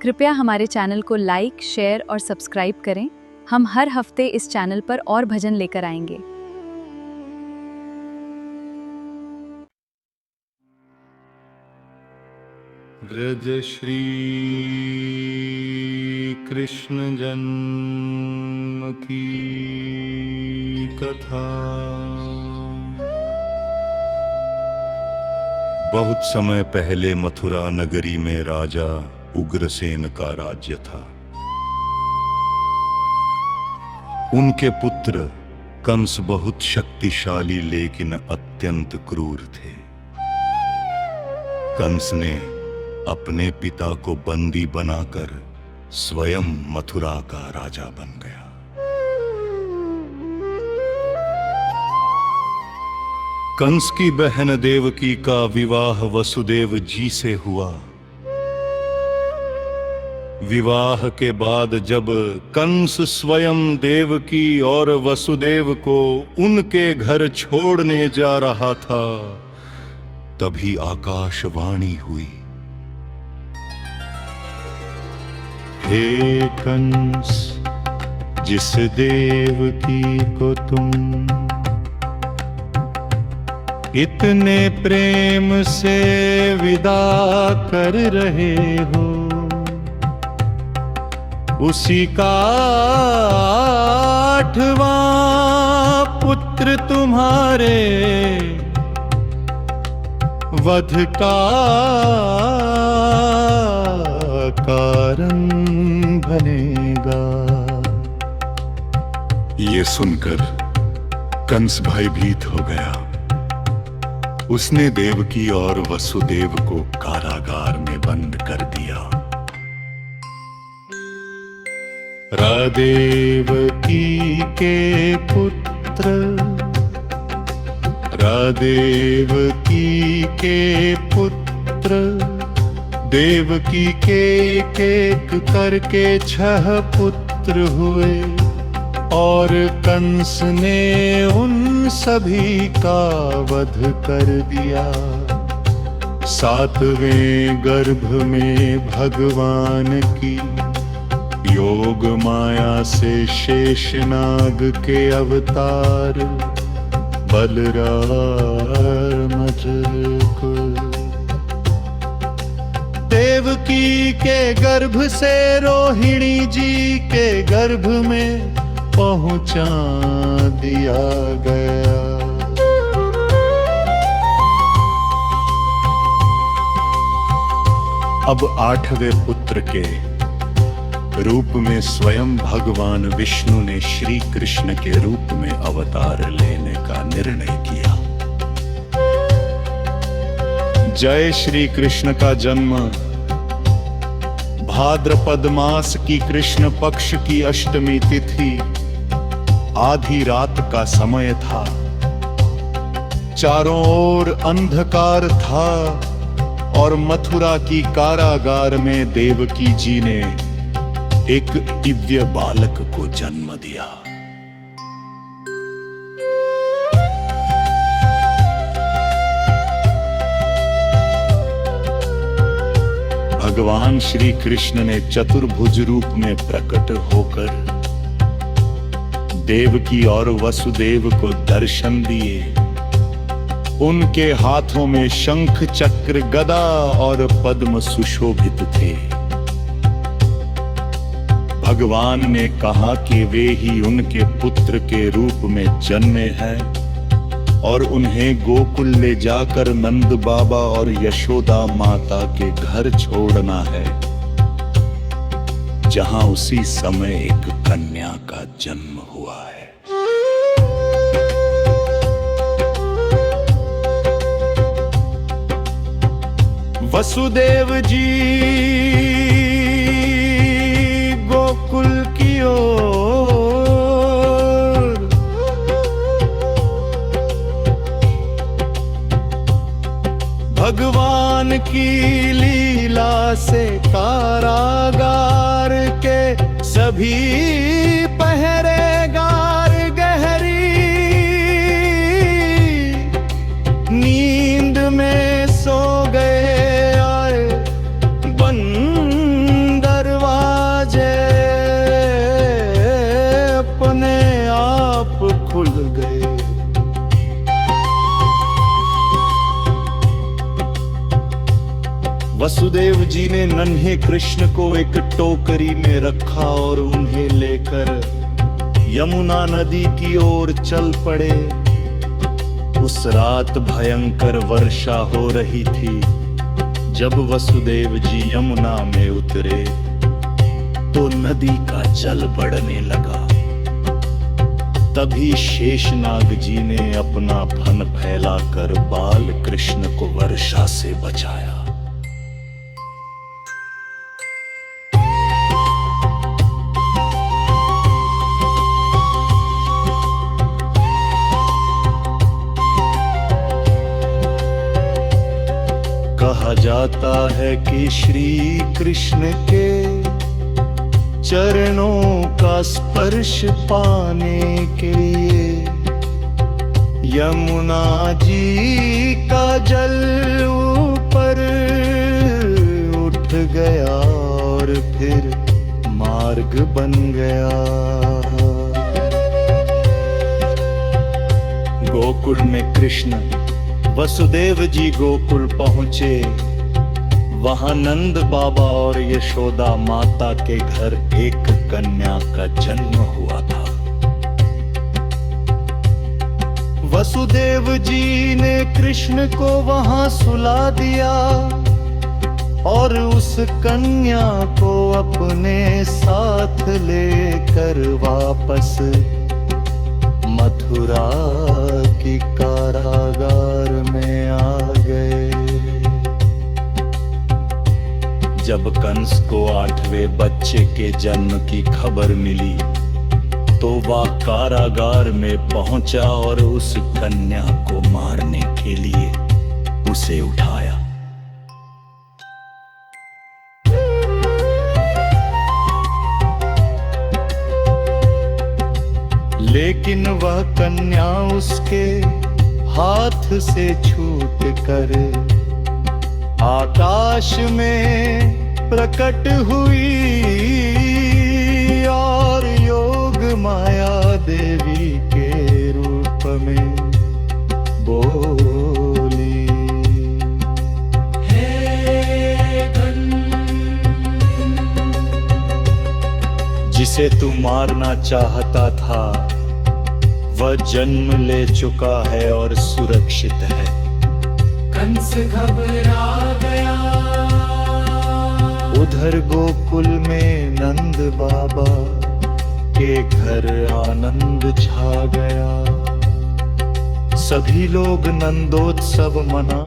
कृपया हमारे चैनल को लाइक, शेयर और सब्सक्राइब करें। हम हर हफ्ते इस चैनल पर और भजन लेकर आएंगे। व्रज श्री कृष्ण जन्म की कथा। बहुत समय पहले मथुरा नगरी में राजा उग्रसेन का राज्य था। उनके पुत्र कंस बहुत शक्तिशाली लेकिन अत्यंत क्रूर थे। कंस ने अपने पिता को बंदी बनाकर स्वयं मथुरा का राजा बन गया। कंस की बहन देवकी का विवाह वसुदेव जी से हुआ। विवाह के बाद जब कंस स्वयं देवकी और वसुदेव को उनके घर छोड़ने जा रहा था, तभी आकाशवाणी हुई, हे कंस, जिस देवकी को तुम इतने प्रेम से विदा कर रहे हो, उसी का 8वां पुत्र तुम्हारे वध का कारण बनेगा। ये सुनकर कंस भयभीत हो गया। उसने देवकी और वसुदेव को कारागार में बंद कर दिया। रादेवकी के पुत्र, रादेवकी के पुत्र, देवकी के एक करके 6 पुत्र हुए और कंस ने उन सभी का वध कर दिया। 7वें गर्भ में भगवान की योग माया से शेषनाग के अवतार बलराम को देवकी के गर्भ से रोहिणी जी के गर्भ में पहुंचा दिया गया। अब 8वें पुत्र के रूप में स्वयं भगवान विष्णु ने श्री कृष्ण के रूप में अवतार लेने का निर्णय किया। जय श्री कृष्ण का जन्म भाद्रपद मास की कृष्ण पक्ष की अष्टमी तिथि आधी रात का समय था। चारों ओर अंधकार था और मथुरा की कारागार में देवकी जी ने एक दिव्य बालक को जन्म दिया। भगवान श्री कृष्ण ने चतुर्भुज रूप में प्रकट होकर देवकी और वसुदेव को दर्शन दिए। उनके हाथों में शंख, चक्र, गदा और पद्म सुशोभित थे। भगवान ने कहा कि वे ही उनके पुत्र के रूप में जन्मे हैं और उन्हें गोकुल ले जाकर नंद बाबा और यशोदा माता के घर छोड़ना है, जहां उसी समय एक कन्या का जन्म हुआ है। वसुदेव जी गोकुल की ओर भगवान की लीला से कारागार के सभी पहरेगार गहरी नींद में सो गए। आए बंदर वसुदेव जी ने नन्हे कृष्ण को एक टोकरी में रखा और उन्हें लेकर यमुना नदी की ओर चल पड़े। उस रात भयंकर वर्षा हो रही थी। जब वसुदेव जी यमुना में उतरे तो नदी का जल बढ़ने लगा। तभी शेषनाग जी ने अपना फन फैलाकर बाल कृष्ण को वर्षा से बचाया। कहा जाता है कि श्री कृष्ण के चरणों का स्पर्श पाने के लिए यमुना जी का जल ऊपर उठ गया और फिर मार्ग बन गया। गोकुल में कृष्ण वसुदेव जी गोकुल पहुंचे। वहां नंद बाबा और यशोदा माता के घर एक कन्या का जन्म हुआ था। वसुदेव जी ने कृष्ण को वहां सुला दिया और उस कन्या को अपने साथ लेकर वापस मथुरा की कारागार में आ गए। जब कंस को 8वें बच्चे के जन्म की खबर मिली तो वह कारागार में पहुंचा और उस कन्या को मारने के लिए उसे उठाया। लेकिन वह कन्या उसके हाथ से छूटकर आकाश में प्रकट हुई और योग माया देवी के रूप में बोली, हे जिसे तू मारना चाहता था वह जन्म ले चुका है और सुरक्षित है। कंस घबरा गया। उधर गोकुल में नंद बाबा के घर आनंद छा गया। सभी लोग नंदोत्सव मना